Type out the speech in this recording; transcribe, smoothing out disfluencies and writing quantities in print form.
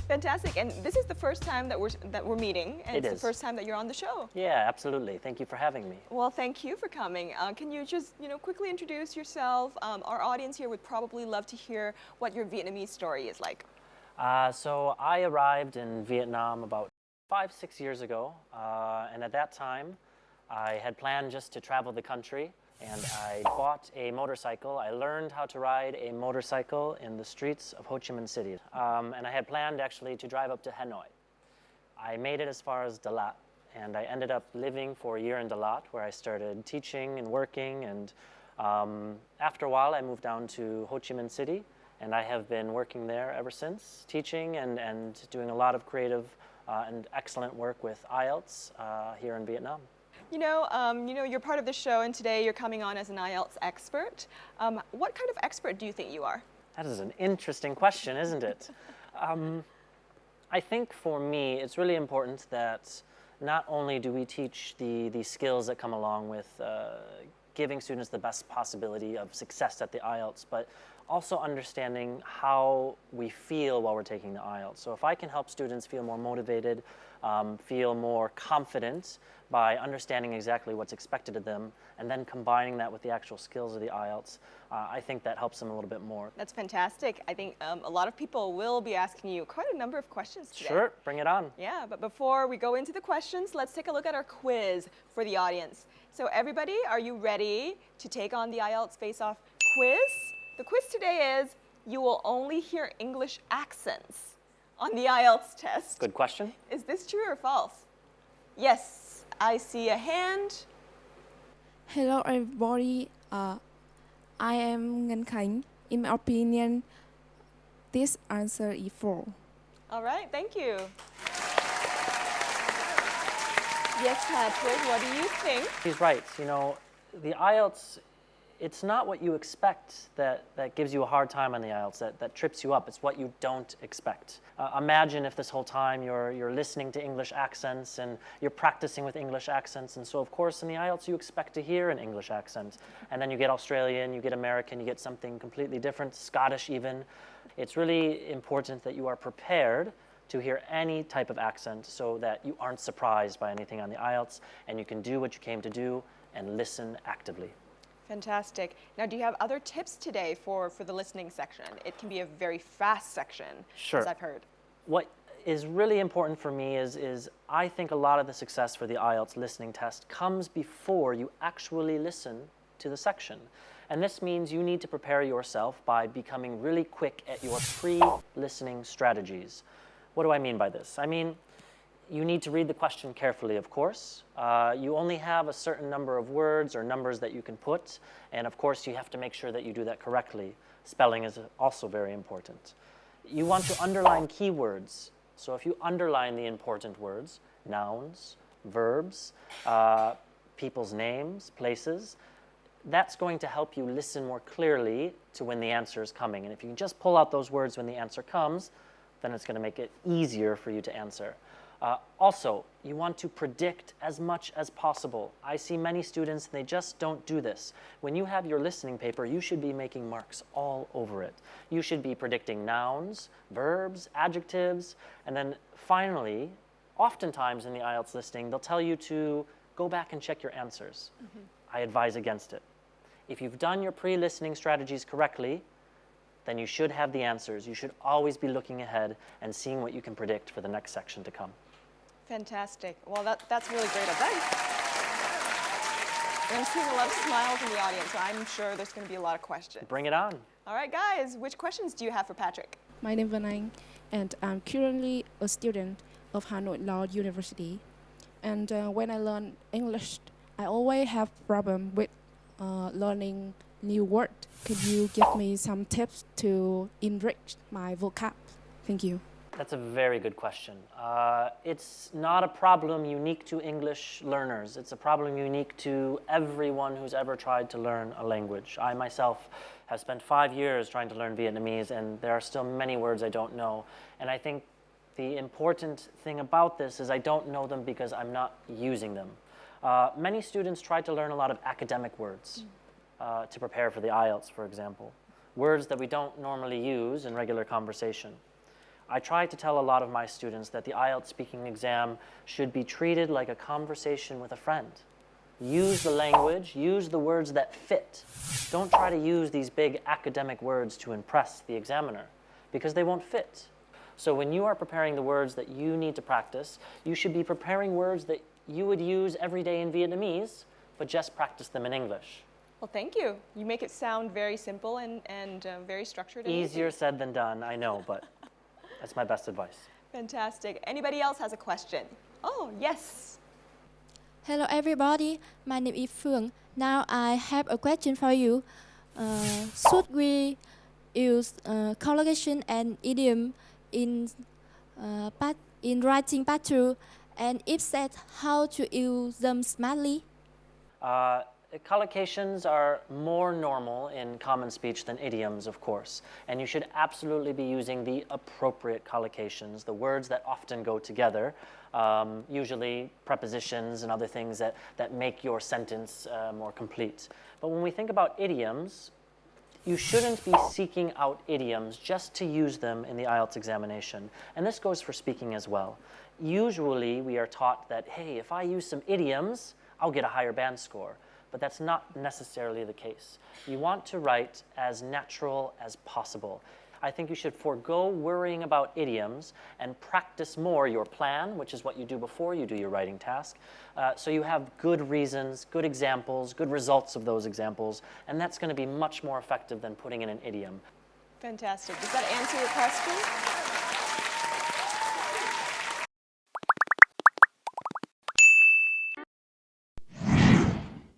Fantastic. And this is the first time that we're meeting, and it's the is. first time that you're on the show. Yeah, absolutely. Thank you for having me. Well, thank you for coming. Can you just, quickly introduce yourself? Our audience here would probably love to hear what your Vietnamese story is like. So I arrived in Vietnam about 5-6 years ago, and at that time, I had planned just to travel the country, and I bought a motorcycle. I learned how to ride a motorcycle in the streets of Ho Chi Minh City, and I had planned actually to drive up to Hanoi. I made it as far as Dalat, and I ended up living for a year in Dalat, where I started teaching and working, and after a while, I moved down to Ho Chi Minh City, and I have been working there ever since, teaching and doing a lot of creative and excellent work with IELTS here in Vietnam. You're part of the show, and today you're coming on as an IELTS expert. What kind of expert do you think you are? That is an interesting question, isn't it? I think for me, it's really important that not only do we teach the skills that come along with giving students the best possibility of success at the IELTS, but also understanding how we feel while we're taking the IELTS. So if I can help students feel more motivated, feel more confident by understanding exactly what's expected of them, and then combining that with the actual skills of the IELTS, I think that helps them a little bit more. That's fantastic. I think a lot of people will be asking you quite a number of questions today. Sure, bring it on. Yeah, but before we go into the questions, let's take a look at our quiz for the audience. So everybody, are you ready to take on the IELTS Face-Off quiz? The quiz today is, you will only hear English accents on the IELTS test. Good question. Is this true or false? Yes, I see a hand. Hello everybody, I am Ngân Khánh. In my opinion, this answer is false. All right, thank you. Yes, Patrick, what do you think? He's right. The IELTS, it's not what you expect that gives you a hard time on the IELTS, that trips you up. It's what you don't expect. Imagine if this whole time you're listening to English accents and you're practicing with English accents, and so of course in the IELTS you expect to hear an English accent. And then you get Australian, you get American, you get something completely different, Scottish even. It's really important that you are prepared to hear any type of accent so that you aren't surprised by anything on the IELTS, and you can do what you came to do and listen actively. Fantastic. Now, do you have other tips today for the listening section? It can be a very fast section, Sure. as I've heard. What is really important for me is I think a lot of the success for the IELTS listening test comes before you actually listen to the section. And this means you need to prepare yourself by becoming really quick at your pre-listening strategies. What do I mean by this? I mean, you need to read the question carefully, of course. You only have a certain number of words or numbers that you can put, and of course you have to make sure that you do that correctly. Spelling is also very important. You want to underline keywords. So if you underline the important words, nouns, verbs, people's names, places, that's going to help you listen more clearly to when the answer is coming. And if you can just pull out those words when the answer comes, then it's going to make it easier for you to answer. Also, you want to predict as much as possible. I see many students, they just don't do this. When you have your listening paper, you should be making marks all over it. You should be predicting nouns, verbs, adjectives, and then finally, oftentimes in the IELTS listening, they'll tell you to go back and check your answers. I advise against it. If you've done your pre-listening strategies correctly, then you should have the answers. You should always be looking ahead and seeing what you can predict for the next section to come. Fantastic. Well, that's really great advice. I'm seeing a lot of smiles in the audience, so I'm sure there's going to be a lot of questions. Bring it on. All right, guys, which questions do you have for Patrick? My name is Vân Anh, and I'm currently a student of Hanoi Law University. And when I learn English, I always have problem with learning new word. Could you give me some tips to enrich my vocab? Thank you. That's a very good question. It's not a problem unique to English learners. It's a problem unique to everyone who's ever tried to learn a language. I myself have spent 5 years trying to learn Vietnamese, and there are still many words I don't know. And I think the important thing about this is I don't know them because I'm not using them. Many students try to learn a lot of academic words to prepare for the IELTS, for example. Words that we don't normally use in regular conversation. I try to tell a lot of my students that the IELTS speaking exam should be treated like a conversation with a friend. Use the language, use the words that fit. Don't try to use these big academic words to impress the examiner, because they won't fit. So when you are preparing the words that you need to practice, you should be preparing words that you would use every day in Vietnamese, but just practice them in English. Well, thank you. You make it sound very simple and very structured. And Easier easy. said than done, I know, but that's my best advice. Fantastic. Anybody else has a question? Oh, yes. Hello everybody, my name is Phương. Now I have a question for you. Should we use collocation and idiom in writing part 2? And if so, how to use them smartly? Collocations are more normal in common speech than idioms, of course, and you should absolutely be using the appropriate collocations, the words that often go together, usually prepositions and other things that make your sentence more complete. But when we think about idioms, you shouldn't be seeking out idioms just to use them in the IELTS examination, and this goes for speaking as well. Usually we are taught that, hey, if I use some idioms, I'll get a higher band score. But that's not necessarily the case. You want to write as natural as possible. I think you should forego worrying about idioms and practice more your plan, which is what you do before you do your writing task, so you have good reasons, good examples, good results of those examples, and that's going to be much more effective than putting in an idiom. Fantastic. Does that answer your question?